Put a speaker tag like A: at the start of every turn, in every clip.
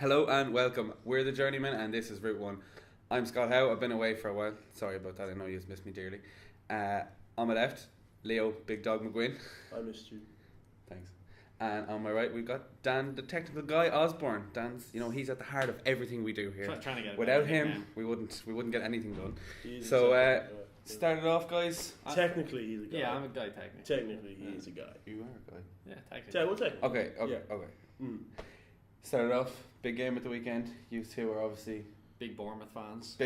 A: Hello and welcome. We're the Journeymen and this is Route 1. I'm Scott Howe. I've been away for a while. Sorry about that. I know you've missed me dearly. On my left, Leo, Big Dog McGuinn.
B: I missed you.
A: Thanks. And on my right, we've got Dan, the technical guy, Osborne. Dan's, he's at the heart of everything we do here.
C: Trying to get
A: Without him, we wouldn't get anything done. Start it off, guys.
B: Technically, he's a guy.
C: Yeah, I'm a guy.
B: Technically, he's a guy.
A: You are a guy.
C: Yeah, technically.
B: Technically.
A: Okay. Start it off. Big game at the weekend. You two are obviously
C: big Bournemouth fans.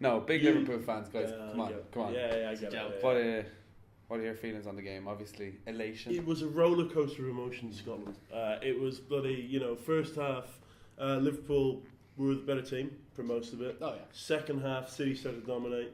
A: No, big Liverpool fans, guys. Come on.
B: Yeah, I get it.
A: What are your feelings on the game? Obviously, elation.
B: It was a roller coaster of emotions, Scotland. It was bloody, first half, Liverpool were the better team for most of it.
C: Oh, yeah.
B: Second half, City started to dominate,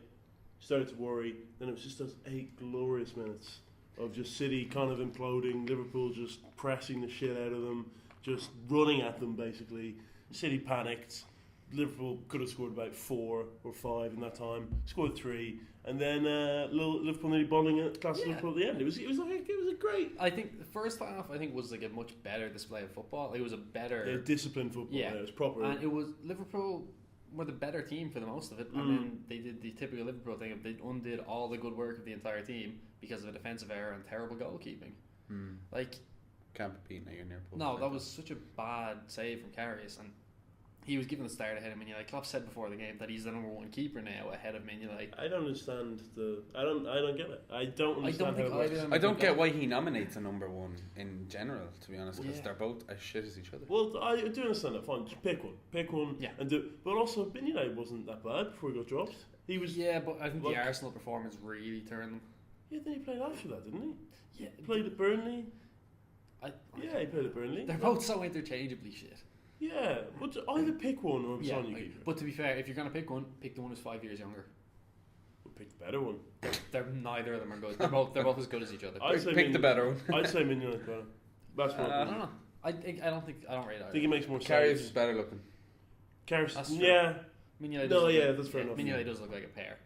B: started to worry. Then it was just those 8 glorious minutes of just City kind of imploding, Liverpool just pressing the shit out of them, just running at them basically. City panicked. Liverpool could have scored about 4 or 5 in that time. Scored 3, and then Liverpool nearly bowling it. Classic Liverpool at the end. It was a great.
C: I think the first half was like a much better display of football. It was a better
B: disciplined football. Yeah, it was proper.
C: And it was Liverpool were the better team for the most of it, and then they did the typical Liverpool thing of they undid all the good work of the entire team because of a defensive error and terrible goalkeeping. Like,
A: can't be beaten at your near post.
C: No, that was such a bad save from Karius, and he was given the start ahead of Mignolet. Klopp said before the game that he's the number 1 keeper now ahead of Mignolet.
B: I don't understand I don't get it. I don't understand how it works.
A: I don't get why he nominates a number 1 in general, to be honest, because they're both as shit as each other.
B: Well, I do understand that. Fine, just pick one.
C: Yeah.
B: And do. But also, Mignolet wasn't that bad before he got dropped. He was.
C: Yeah, but I think the Arsenal performance really turned them.
B: Yeah, then he played after that, didn't he?
C: Yeah,
B: he played at Burnley. He played at Burnley.
C: They're both so interchangeably shit.
B: Yeah, but either pick one or sign your keeper.
C: But to be fair, if you're going to pick one, pick the one who's 5 years younger.
B: We'll pick the better one.
C: Neither of them are good. They're both as good as each other.
A: Pick the better one.
B: I'd say Mignolet's better. That's what
C: I don't know. I don't rate it.
B: I think he makes more sense.
A: Karius is better looking.
B: Karius,
C: yeah. Mignolet
B: that's fair enough.
C: Mignolet does look like a pear.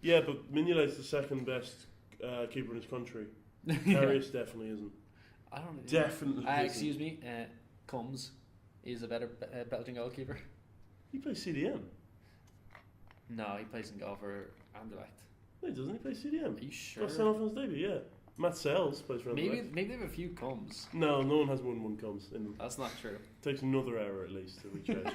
B: Yeah, but Mignolet's the second best keeper in his country. Karius definitely isn't.
C: I don't know.
B: Definitely
C: excuse me, Combs is a better Belgian goalkeeper.
B: He plays CDM.
C: No, he plays in goal for Anderlecht.
B: No, he doesn't. He plays CDM.
C: Are you sure?
B: Got sent off on his debut, yeah. Matt Sells plays for Anderlecht.
C: Maybe they have a few Combs.
B: No one has more than 1 Combs in them.
C: That's not true.
B: Takes another hour at least to recharge.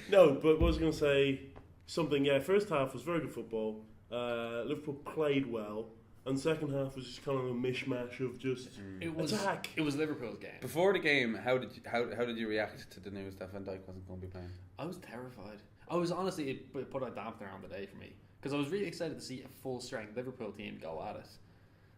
B: No, but what I was going to say, first half was very good football. Liverpool played well. And second half was just kind of a mishmash of just attack.
C: It was Liverpool's game.
A: Before the game, how did you react to the news that Van Dijk wasn't going to be playing?
C: I was terrified. I was honestly, it put a dampener on the day for me because I was really excited to see a full strength Liverpool team go at it.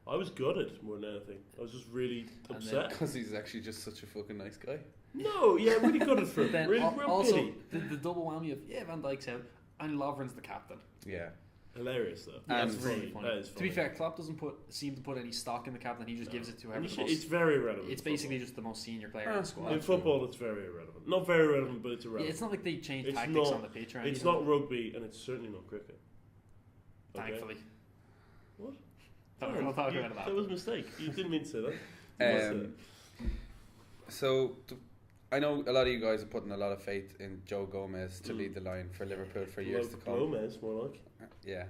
B: I was gutted more than anything. I was just really upset
A: because he's actually just such a fucking nice guy.
B: No, yeah, really gutted for him.
C: Then
B: real
C: also
B: pity.
C: The double whammy of Van Dijk's out and Lovren's the captain.
A: Yeah.
B: Hilarious though.
C: Yeah, it's really funny.
B: That is funny.
C: To be fair, Klopp doesn't seem to put any stock in the captain. He just gives it to whoever.
B: It's very irrelevant.
C: It's basically just the most senior player in the squad.
B: In football, it's very irrelevant. Not very irrelevant, but it's irrelevant.
C: Yeah, it's not like they change tactics on the pitch or anything.
B: It's not rugby, and it's certainly not cricket.
C: Thankfully.
B: What?
C: That
B: was a mistake. You didn't mean to say that.
A: So. I know a lot of you guys are putting a lot of faith in Joe Gomez to lead the line for Liverpool for years to come.
B: Gomez, more like.
A: Yeah.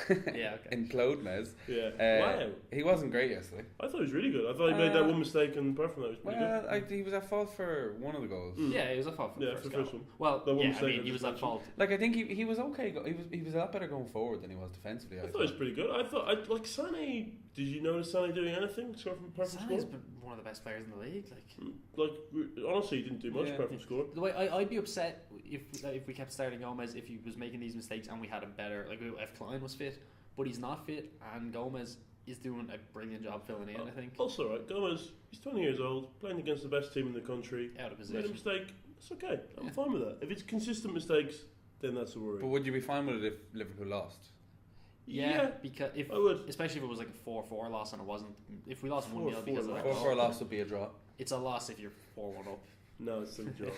C: Yeah, okay.
A: Implode-Mez.
B: Yeah. Wow.
A: He wasn't great yesterday.
B: I thought he was really good. I thought he made that one mistake, and apart from that, he was pretty good.
A: He was at fault for one of the goals.
C: Yeah, he was at fault for the first
B: one.
C: Well, he was at fault.
A: Like, I think he was okay. He was a lot better going forward than he was defensively.
B: I thought he was pretty good. I thought, like, Sané. Did you notice Sané doing anything? Score from perfect score?
C: Sané's been one of the best players in the league.
B: Like honestly, he didn't do much apart from score.
C: The way I'd be upset if we kept starting Gomez if he was making these mistakes and we had a better, like, if Klein was fit, but he's not fit, and Gomez is doing a brilliant job filling in. I think.
B: Also, right, Gomez, he's 20 years old, playing against the best team in the country.
C: Out of position.
B: Made a mistake. It's okay. I'm fine with that. If it's consistent mistakes, then that's a worry.
A: But would you be fine with it if Liverpool lost?
C: Yeah, because
B: I would.
C: Especially if it was like a 4-4 loss and it wasn't. If we lost 1-0 because of that
A: 4-4 loss would be a draw.
C: It's a loss if you're 4-1 up.
B: No, it's still a draw.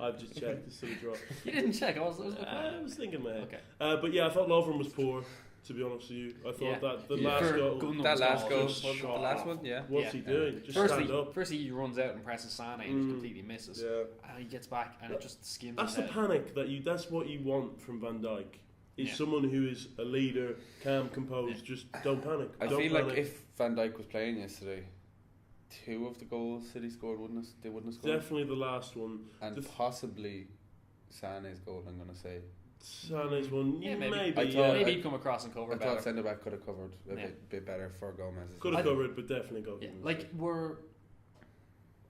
B: I've just checked. It's still a draw.
C: You didn't check. I was
B: thinking, man.
C: Okay.
B: But yeah, I thought Lovren was poor. To be honest with you, I thought
C: Yeah.
B: that the
A: Yeah.
B: last
C: For
B: goal.
C: Gundogan's
A: That last goal,
C: just
A: was it the
C: shot
A: last
C: off.
A: one? Yeah.
B: What's
C: Yeah.
B: he doing? Just
C: Firstly,
B: stand up.
C: he runs out and presses Sane and just completely misses.
B: Yeah.
C: And he gets back and it just skims
B: That's
C: his
B: the
C: head.
B: panic that's what you want from Van Dijk. Is
C: Yeah.
B: someone who is a leader, calm, composed. Just don't panic.
A: I
B: Don't
A: feel
B: panic.
A: like if Van Dijk was playing yesterday, 2 of the goals City scored they wouldn't have scored.
B: Definitely the last one.
A: And possibly Sane's goal, I'm going to say.
B: Sane's one.
C: Yeah,
B: maybe.
A: I
C: maybe.
A: thought-
C: Maybe he'd come across and cover
A: I
C: better.
A: thought centre back could have covered a
C: Yeah.
A: bit better for Gomez.
B: Could have covered, but definitely go.
C: Yeah, like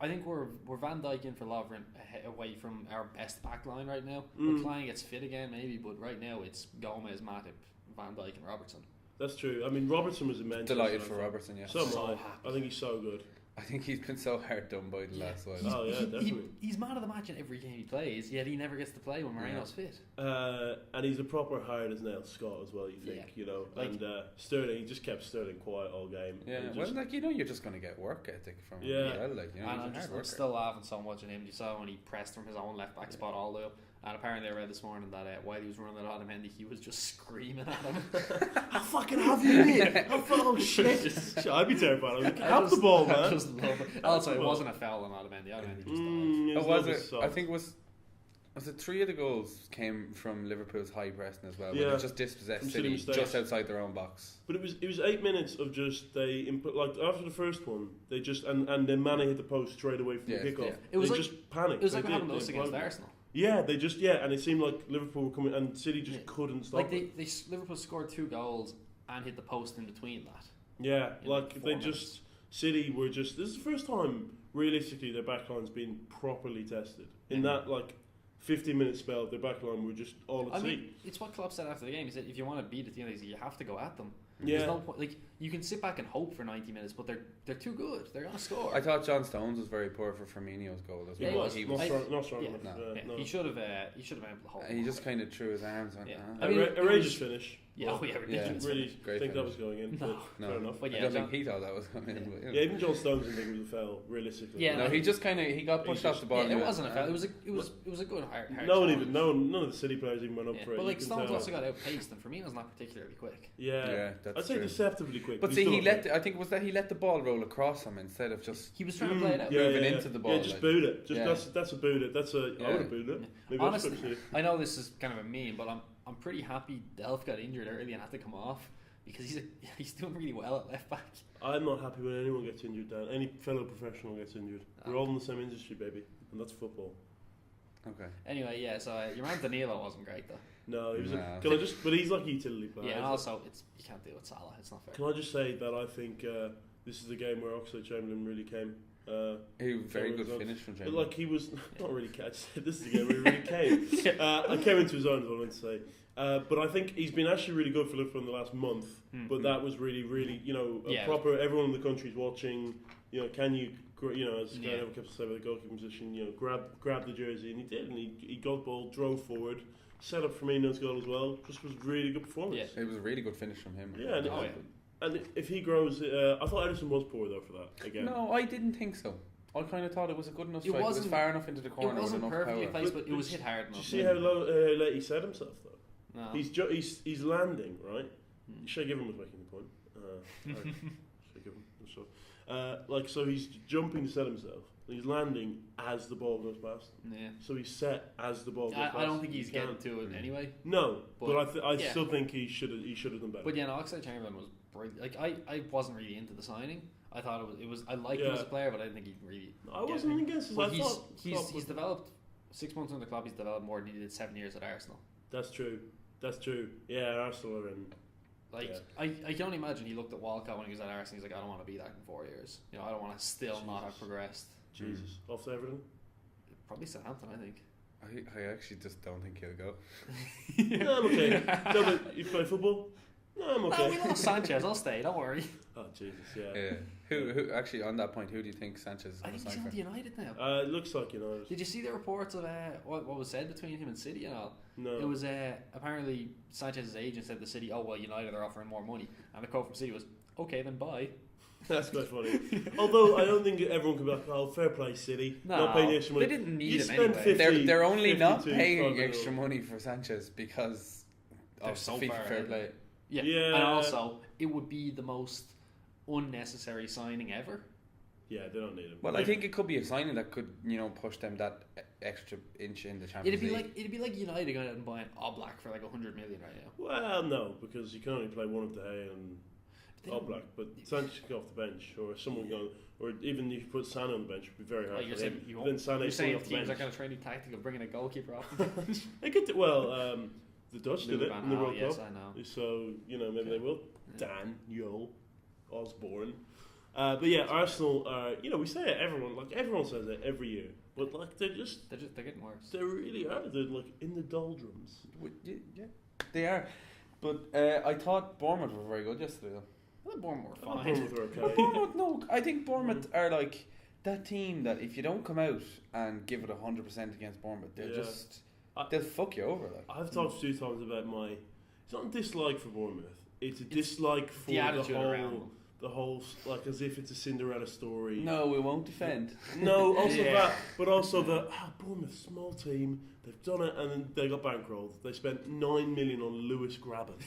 C: I think we're Van Dijk in for Lovren away from our best back line right now. When Klein gets fit again, maybe, but right now it's Gomez, Matip, Van Dijk, and Robertson.
B: That's true. I mean, Robertson was immense.
A: Delighted for Robertson, yeah.
B: So am
C: So
B: I.
C: happy.
B: I think he's so good.
A: I think he's been so hard done by the last while.
B: Oh, yeah, definitely.
C: He's man of the match in every game he plays, yet he never gets to play when Moreno's fit.
B: And he's a proper hard as nails Scot as well. You think,
C: Yeah.
B: you know,
C: Like-
B: and Sterling, he just kept Sterling quiet all game.
A: Yeah,
B: And
A: well,
B: just,
A: like, you know, you're just going to get work ethic from him.
B: Yeah.
A: as well, like, you know,
C: And
A: he's a hard
C: I'm
A: worker.
C: still laughing so much at him. You saw when he pressed from his own left back spot all the way up. And apparently I read this morning that while he was running at Otamendi, he was just screaming at him.
B: I fucking have you in. Oh shit! I'd be terrified. I'm like, have the ball,
C: I
B: man.
C: just love it. Also, it wasn't a foul on Otamendi. Otamendi just died.
A: Oh, was it? I think was it 3 of the goals came from Liverpool's high pressing as well.
B: Yeah.
A: Where they just dispossessed
B: From
A: City
B: mistakes.
A: just outside their own box.
B: But it was 8 minutes of just they input, like after the first one they just and then Mane hit the post straight away from
A: Yeah,
B: the kickoff.
A: yeah.
C: It was
B: they
C: like-
B: just panicked.
C: It was like
B: They
C: what happened to
B: did.
C: us
B: They
C: against
B: imploded.
C: Arsenal.
B: Yeah, they just and it seemed like Liverpool were coming and City just couldn't stop.
C: Like
B: it.
C: Liverpool scored 2 goals and hit the post in between that.
B: Yeah,
C: in
B: like
C: 4
B: they
C: minutes.
B: just City were just. This is the first time realistically their backline's been properly tested. In that 15-minute spell, their backline were just all at
C: I
B: sea.
C: mean, it's what Klopp said after the game. He said, if you want to beat a team like this, you have to go at them.
B: Yeah.
C: There's no point. Like, you can sit back and hope for 90 minutes, but they're too good. They're going to score.
A: I thought John Stones was very poor for Firmino's goal as
C: Yeah,
A: well.
C: he
B: He
C: was.
B: was
A: He
B: not strong
C: yeah,
B: enough.
A: no.
B: No.
C: He should have been able to hold.
A: he just kind of threw his arms on.
C: Yeah.
A: "Ah."
C: I mean, it
B: outrageous
C: was-
B: finish.
C: Yeah, oh yeah,
B: I
C: ridiculous.
B: didn't really
A: Great
B: think that
A: finish.
B: was going in.
C: No.
B: But fair enough.
C: But
A: I
C: yeah,
A: don't
C: John-
A: think he thought that was coming in. But,
B: Yeah, even John Stones didn't think it was a foul, realistically.
C: Yeah,
A: no, he just kind of got pushed off the ball.
C: Yeah,
A: and
C: it
A: he
C: wasn't a
A: went,
C: foul.
A: "Ah."
C: It was a good hard
B: none of the City players even went up
C: Yeah.
B: for it.
C: But
B: You
C: like
B: can
C: Stones
B: tell.
C: also got outpaced, and Firmino's not particularly quick.
B: Yeah,
A: Yeah, that's
B: I'd say
A: true.
B: deceptively quick.
A: But
B: he's
A: see,
B: still
A: he
B: not
A: let.
B: quick.
A: I think it was that he let the ball roll across him instead of just.
C: He was trying to play it out.
A: moving into the ball,
B: Yeah, just
A: like-
B: boot it. Just
A: Yeah.
B: that's a boot it. That's a.
A: Yeah.
B: I would have booted it. Maybe
C: Honestly,
B: that's what
C: I know this is kind of a meme, but I'm pretty happy Delph got injured early and had to come off because he's doing really well at left back.
B: I'm not happy when anyone gets injured, Dan. Any fellow professional gets injured. We're all in the same industry, baby, and that's football.
A: Okay.
C: Anyway, yeah. So your man Danilo wasn't great though.
B: No, he was.
A: No.
B: Can I just? But he's like a utility player.
C: Yeah, and also you can't deal with Salah. It's not fair.
B: Can I just say that I think this is the game where Oxlade-Chamberlain really came.
A: He very good
B: results.
A: finish from
B: But
A: Jamie.
B: like he was not really catch. This is the game where he really came. I came into his own, is what I meant to say. But I think he's been actually really good for Liverpool in the last month. But that was really, really,
C: Yeah.
B: proper. Everyone in the country's watching. Can you, as
C: Yeah.
B: Gary kept saying with the goalkeeping position, grab the jersey, and he did, and he got the ball, drove forward, set up Firmino's goal as well. Just was a really good performance.
C: Yeah.
A: It was a really good finish from him.
B: Yeah, and,
C: Oh, yeah.
B: and if he grows, I thought Edison was poor though for that again.
A: No, I didn't think so. I kind of thought it was a good enough strike. It was
C: wasn't-
A: far enough into the
C: It
A: corner with
C: wasn't
A: enough
C: perfectly
A: power.
C: placed, but it was hit hard
B: Did
C: enough.
B: you see how late he set himself though?
C: No.
B: He's landing right. Shay Given was making the point. Shay Given, so he's jumping to set himself. And he's landing as the ball goes past.
C: Yeah.
B: So he's set as the ball goes past.
C: I don't think he's
B: He
C: getting
B: can't.
C: to it anyway.
B: No, but I
C: yeah.
B: still think he should have done better.
C: But yeah, no, Oxlade-Chamberlain was brilliant. Like I wasn't really into the signing. I thought it was I liked him as a player, but I didn't think he really.
B: I wasn't against his.
C: But
B: I thought Klopp
C: he's developed 6 months on the club. He's developed more than he did 7 years at Arsenal.
B: That's true. Yeah, Arsenal are in.
C: Like I can only imagine he looked at Walcott when he was at Arsenal. He's like, I don't want to be that in 4 years. I don't want to still not have progressed.
B: Jesus. Off to Everton?
C: Probably Southampton, I think.
A: I actually just don't think he'll go.
B: No, I'm okay. No, but you play football? No, I'm okay.
C: No, we lost Sanchez. I'll stay. Don't worry.
B: Oh, Jesus, yeah.
A: Yeah. Who actually on that point? Who do you think Sanchez is
C: I
A: going to
C: think he's
A: sign
C: on
A: for?
C: to United now.
B: It looks like United.
C: Did you see the reports of what was said between him and City and all?
B: No.
C: It was apparently Sanchez's agent said to City, "Oh well, United are offering more money," and the quote from City was, "Okay, then bye."
B: That's quite funny. Although I don't think everyone can be like, "Oh, fair play, City."
C: No,
B: not paying the extra money.
C: they didn't need
B: You
C: him
B: spend
C: anyway.
B: 50
A: They're only not
B: 52,
A: paying
B: 5
A: extra
B: mil.
A: money for Sanchez because
C: They're
A: of
C: so
A: FIFA
C: far
A: fair
C: ahead.
A: play.
C: Yeah.
B: Yeah.
C: And also, it would be the most unnecessary signing ever.
B: Yeah, they don't need him.
A: Well, I think it could be a signing that could, push them that extra inch in the Champions League.
C: It'd be like United going out and buying Oblak for like 100 million right now.
B: Well, no, because you can only play one of De Gea and Oblak, but Sanchez can go off the bench, or someone going, or even if you put Sané on the bench, it would be very hard
C: Like you're
B: for
C: saying,
B: him.
C: you're
B: Then Sané
C: saying
B: off the
C: teams
B: bench.
C: are going to try a new tactic of bringing a goalkeeper off the bench.
B: They could do, the Dutch did it in the World
C: yes,
B: Cup.
C: I know.
B: So, maybe they will.
C: Yeah.
B: Daniel Osborne. But yeah, Arsenal are, we say it, everyone says it every year. But they're
C: getting worse.
B: They really are. They're in the doldrums.
A: Yeah, they are. But I thought Bournemouth were very good yesterday, though.
C: I thought Bournemouth were
B: I thought
C: fine.
B: Bournemouth were okay.
A: But Bournemouth, no, I think Bournemouth are like that team that if you don't come out and give it 100% against Bournemouth, they'll fuck you over.
B: I've talked 2 times about it's not a dislike for Bournemouth. It's a dislike for
C: the attitude around
B: the whole, as if it's a Cinderella story.
A: No, we won't defend.
B: No, also that, but also Bournemouth, small team, they've done it, and then they got bankrolled. They spent 9 million on Lewis Graben.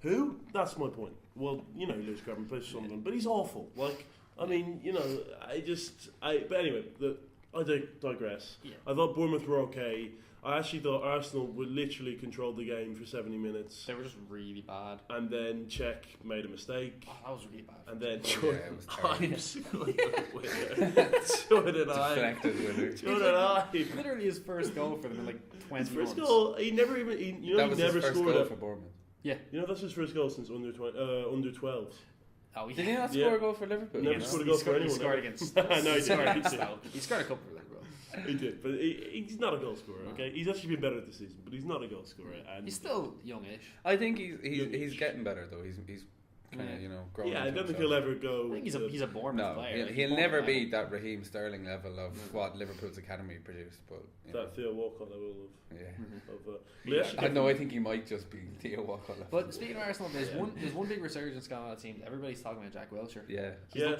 B: Who? That's my point. Well, Lewis Graben plays for Sunderland, but he's awful. But anyway, I digress.
C: Yeah.
B: I thought Bournemouth were okay. I actually thought Arsenal would literally control the game for 70 minutes.
C: They were just really bad.
B: And then Czech made a mistake.
C: Oh, that was really bad.
B: And then
A: it was
B: Jordan
A: Deflected winner.
B: Jordan Ive.
C: Literally his first goal for them in like 20
B: His first
C: months.
B: goal, he never even.
A: That was
B: never
A: his first
B: scored
A: goal
B: it.
A: for Bournemouth.
C: Yeah.
B: That's his first goal since under 12s.
C: Oh, yeah.
A: Did he not score a goal for Liverpool?
B: Never scored a goal for anyone.
C: He scored
B: ever.
C: against.
B: No, he did.
C: He scored a couple for Liverpool.
B: He did, but he's not a goal scorer. Okay, he's actually been better this season, but he's not a goal scorer. And
C: He's still youngish.
A: I think he's getting better though. He's kind of growing.
B: Yeah, I
A: into
B: don't think
A: himself.
B: he'll ever go.
C: I think he's a Bournemouth player.
A: He'll never be that Raheem Sterling level of what Liverpool's academy produced, but
B: that Theo Walcott level of.
A: Yeah. I think he might just be Theo Walcott level.
C: But speaking of Arsenal, there's one big resurgence going on at teams. Everybody's talking about Jack Wilshere.
A: Yeah.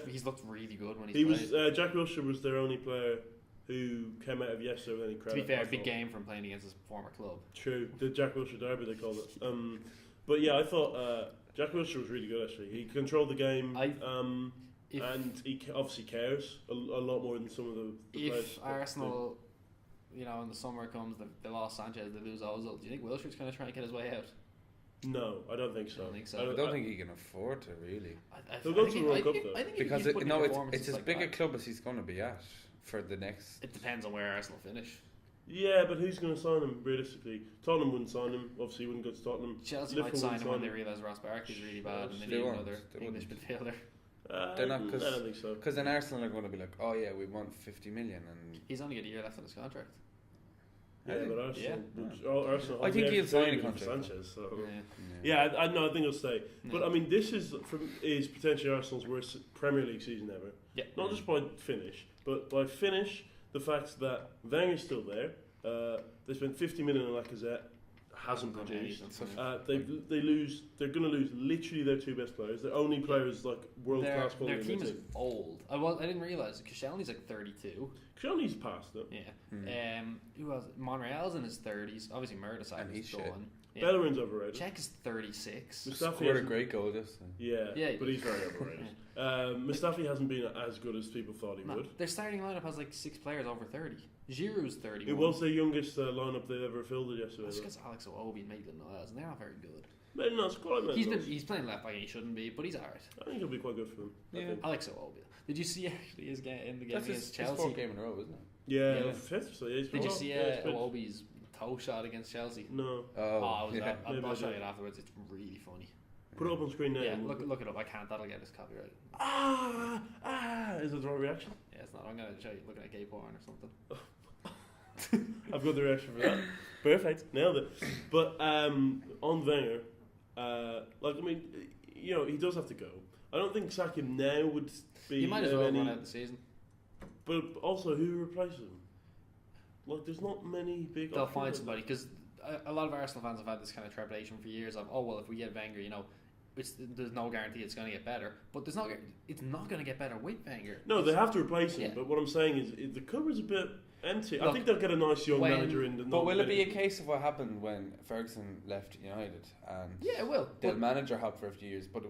C: He's looked really good when
B: He
C: played.
B: was Jack Wilshere was their only player who came out of yesterday with any credit.
C: To be fair, big game from playing against his former club.
B: True, the Jack Wilshere derby they called it. But yeah, I thought Jack Wilshere was really good actually. He controlled the game, and he obviously cares a lot more than some of the players.
C: If Arsenal, in the summer comes, they lost Sanchez, they lose Ozil. Do you think Wilshere's going to try and get his way out?
B: No, I don't think so.
A: I don't think he can afford to really.
B: He'll go to the World Cup though.
A: Because it's as big a club as he's going to be at for the next.
C: It depends on where Arsenal finish.
B: Yeah, but who's going to sign him realistically? Tottenham wouldn't sign him. Obviously, he wouldn't go to Tottenham.
C: Chelsea
B: Liverpool
C: might sign
B: wouldn't
C: him when they realise Ross Barkley's really bad and they need another English midfielder.
A: They're not,
B: I don't think so.
A: Because then Arsenal are going to be like, oh yeah, we want 50 million, and
C: he's only got a year left on his contract.
B: Yeah, but Arsenal.
A: I think he'll sign a contract
B: for Sanchez. So.
A: Yeah,
B: I think he'll stay.
C: No.
B: But I mean, this is potentially Arsenal's worst Premier League season ever.
C: Yeah.
B: Not just by finish, but by finish, the fact that Wenger's still there. They spent 50 million on Lacazette. Hasn't produced. They're going to lose literally their 2 best players. Their only players like world class.
C: Their team is old. I didn't realise Koscielny's like 32.
B: Koscielny's past them.
C: Yeah. Who else? Monreal's in his 30s. Obviously, Murdersack is gone.
B: Yeah. Bellerin's overrated.
C: Czech is 36.
A: Scored a great goal just.
B: Yeah, but he's very overrated. Mustafi hasn't been as good as people thought he would.
C: Their starting lineup has like 6 players over 30. Giroud's 31.
B: It was the youngest lineup they ever filled yesterday.
C: That's because Alex Iwobi and Maitland-Niles, and they're not very good.
B: Maitland-Niles quite
C: He's playing left back and he shouldn't be, but he's alright.
B: I think he'll be quite good for them.
A: Yeah.
C: Alex Iwobi. Did you see actually his game in the game
A: That's
C: against
A: his
C: Chelsea?
A: 4th game in a row, isn't it?
B: Yeah. Fifth. So yeah,
C: did you see Iwobi's toe shot against Chelsea?
B: No.
C: I'll show you it afterwards. It's really funny.
B: Put it up on screen now.
C: Yeah, look it up. I can't. That'll get us copyright.
B: Is it the right reaction?
C: Yeah, it's not. I'm gonna show you looking at gay porn or something.
B: I've got the reaction for that. Perfect, nailed it. But on Wenger, he does have to go. I don't think sack him now would be.
C: He might as well run out the season.
B: But also, who replaces him? Like, there's not many big.
C: They'll find somebody because a lot of Arsenal fans have had this kind of trepidation for years of, oh well, if we get Wenger, there's no guarantee it's going to get better, but it's not going to get better with Wenger.
B: No, they have to replace him.
C: Yeah.
B: But what I'm saying is, the cupboard's a bit empty. I think they'll get a nice young manager in.
A: But will it be a case of what happened when Ferguson left United and
C: Yeah, it will.
A: the manager hopped for a few years? But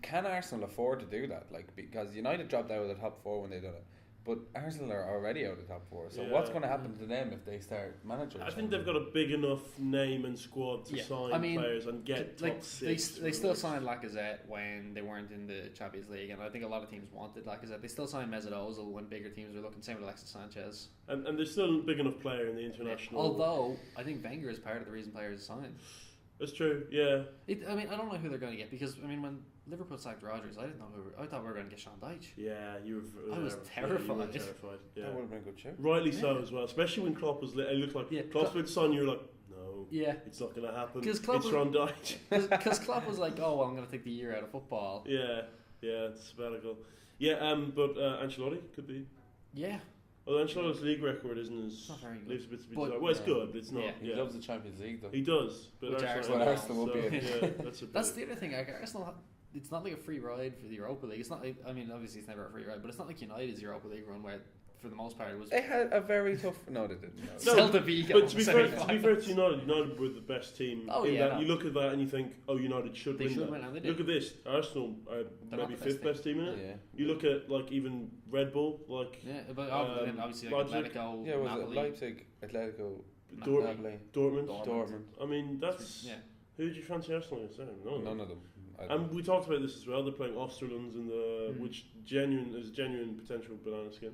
A: can Arsenal afford to do that? Like, because United dropped out of the top 4 when they did it, but Arsenal are already out of the top 4. So what's going to happen to them if they start managers?
B: I think they've got a big enough name and squad to sign players and get top 6.
C: They still signed Lacazette when they weren't in the Champions League, and I think a lot of teams wanted Lacazette. They still signed Mesut Ozil when bigger teams were looking. Same with Alexis Sanchez.
B: And they're still a big enough player in the international.
C: Although I think Wenger is part of the reason players signed.
B: That's true. Yeah.
C: I mean, I don't know who they're going to get because when Liverpool sacked Rodgers, I didn't know I thought we were going to get Sean Dyche.
B: Yeah,
C: I was terrified.
B: You were terrified. Yeah.
A: That would have been a good show.
B: Rightly so as well, especially when Klopp was. It looked like Klopp's with Son. You're like, no, it's not going to happen. It's Sean Dyche.
C: Because Klopp was like, oh, well, I'm going to take the year out of football.
B: Yeah, it's sabbatical. Yeah, but Ancelotti could be.
C: Yeah.
B: Well, Ancelotti's league record isn't as
C: not very good.
B: leaves a bit to be desired. Well, it's good, but it's not.
C: Yeah.
A: He loves the Champions League though.
B: He does, but
C: Which
B: Arsenal
C: will
A: be in.
B: Yeah, that's
C: the other thing. Like, Arsenal, it's not like a free ride for the Europa League. It's not. I mean, obviously, it's never a free ride, but it's not like United's Europa League run where, for the most part, it was.
A: They had a very tough. No, they didn't.
B: No,
C: Celta Vigo.
B: But to be fair to United were the best team. You look at that and you think, oh, United should win that.
C: And they did.
B: Look at this, Arsenal are maybe 5th best team in it.
A: Yeah.
B: You look at like even Red Bull, like
C: but obviously like Atletico,
A: yeah, was
C: Napoli,
A: it Leipzig, Atletico,
B: Dortmund.
A: Dortmund.
B: I mean, that's who do you fancy Arsenal against?
A: None of them.
B: And we talked about this as well. They're playing Osterlands in the which is genuine potential banana skin.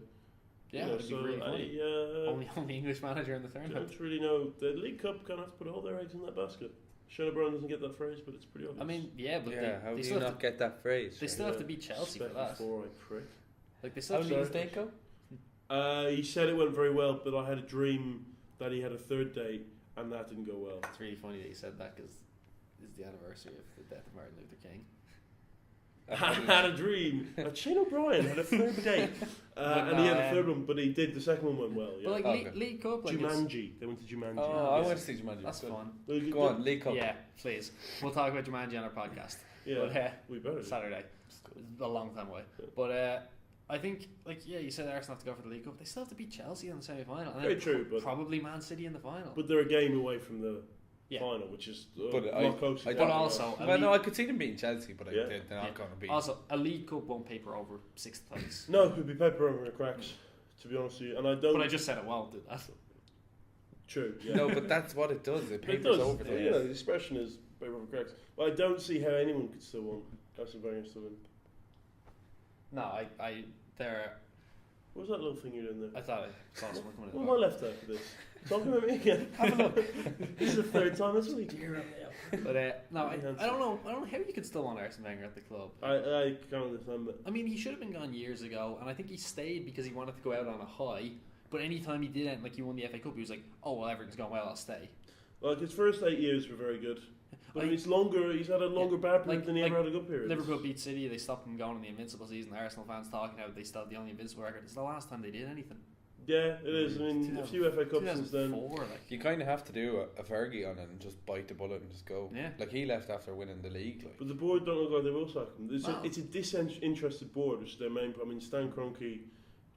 C: Yeah, that'd be really funny. Only English manager in the tournament.
B: I don't really know. The League Cup kind of have to put all their eggs in that basket. Shona Brown doesn't get that phrase, but it's pretty obvious.
C: I mean,
A: how do you not get that phrase?
C: They still have to beat Chelsea for that. Like they still.
A: How did his date go?
B: He said it went very well, but I had a dream that he had a third date, and that didn't go well.
C: It's really funny that you said that because it's the anniversary of the death of Martin Luther King.
B: I had a dream that Shane O'Brien had a third date, and he had a third one, but he did. The second one went well. Yeah.
C: But like League Cup, like
B: Jumanji. They went to Jumanji.
A: Oh, I went to see Jumanji.
C: That's fun.
A: Go on, League Cup.
C: Yeah, please. We'll talk about Jumanji on our podcast.
B: Yeah,
C: but,
B: we better.
C: Saturday. It's a long time away. Yeah. But I think, you said Arsenal have to go for the League Cup. They still have to beat Chelsea in the semi-final. And
B: very true, but
C: probably Man City in the final.
B: But they're a game away from the final, which is not close.
C: But also,
A: I could see them beating Chelsea, but they're not going to beat.
C: Also, a League Cup won't paper over 6th place.
B: No, it would be paper over the cracks. To be honest with you, and I don't.
C: But I just said it won't do that.
B: True. Yeah.
A: No, but that's what it does. It papers over.
B: Yeah, the expression is paper over cracks. But I don't see how anyone could still win. Arsene Wenger still win.
C: No, there.
B: What was that little thing you're doing there?
C: I thought I saw someone coming in.
B: What am I left out for this? Talking about me again. Have a look. This is the third time this week.
C: But no, I don't know. I don't know how you could still want Arsene Wenger at the club.
B: I can't understand that.
C: I mean, he should have been gone years ago, and I think he stayed because he wanted to go out on a high. But any time he did it, like he won the FA Cup, he was like, "Oh well, everything's going well. I'll stay."
B: Like his first 8 years were very good. But it's longer. He's had a longer bad period than he ever had a good period.
C: Liverpool beat City. They stopped them going in the Invincible season. Arsenal fans talking how they still have the only Invincible record. It's the last time they did anything.
B: Yeah, it is. I mean, a few FA Cups since then.
A: You kind of have to do a Fergie on it and just bite the bullet and just go.
C: Yeah.
A: Like he left after winning the league. Like.
B: But the board don't look like they will sack him. It's a disinterested board, which is their main problem. I mean, Stan Kroenke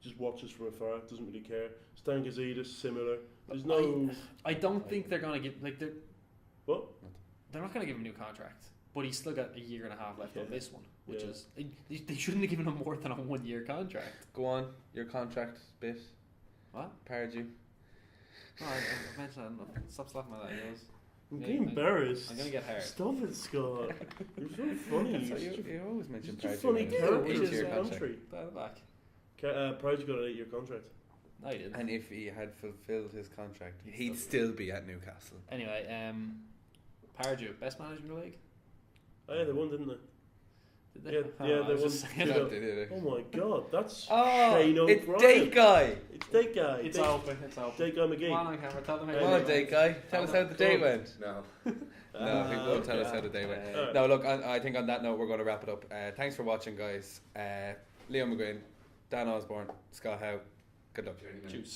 B: just watches from afar, doesn't really care. Stan Gazidis, similar. There's no.
C: I don't think they're going to give
B: What?
C: They're not going to give him a new contract, but he's still got a year and a half left on this one, which is they shouldn't have given him more than a 1 year contract.
A: Go on, your contract bit.
C: What?
A: Pardew.
C: No, I mentioned that. Stop slapping my legs.
B: I'm getting embarrassed.
C: I'm going to get hurt.
B: Stop it, Scott. You're very funny.
A: You always mention
B: Pardew.
A: Pardew.
B: Funny character in the country.
C: Back.
B: Pardew got an 8 year contract.
C: No, he didn't.
A: And if he had fulfilled his contract, he'd still be at Newcastle.
C: Anyway, Pardew, best manager in the league?
B: Oh yeah, they won, didn't they?
C: Did they?
B: Yeah, they won. Oh my god, that's Shane O'Brien.
A: It's Date Guy.
B: It's Date Guy.
C: It's open.
B: Date Guy McGee.
C: Come on camera, tell them how
A: Come on, Date Guy. Tell us how the day went.
D: No.
A: No, he won't tell us how the day went. No, look, I think on that note, we're going to wrap it up. Thanks for watching, guys. Leo McGuinn, Dan Osborne, Scott Howe. Good luck.
C: Cheers.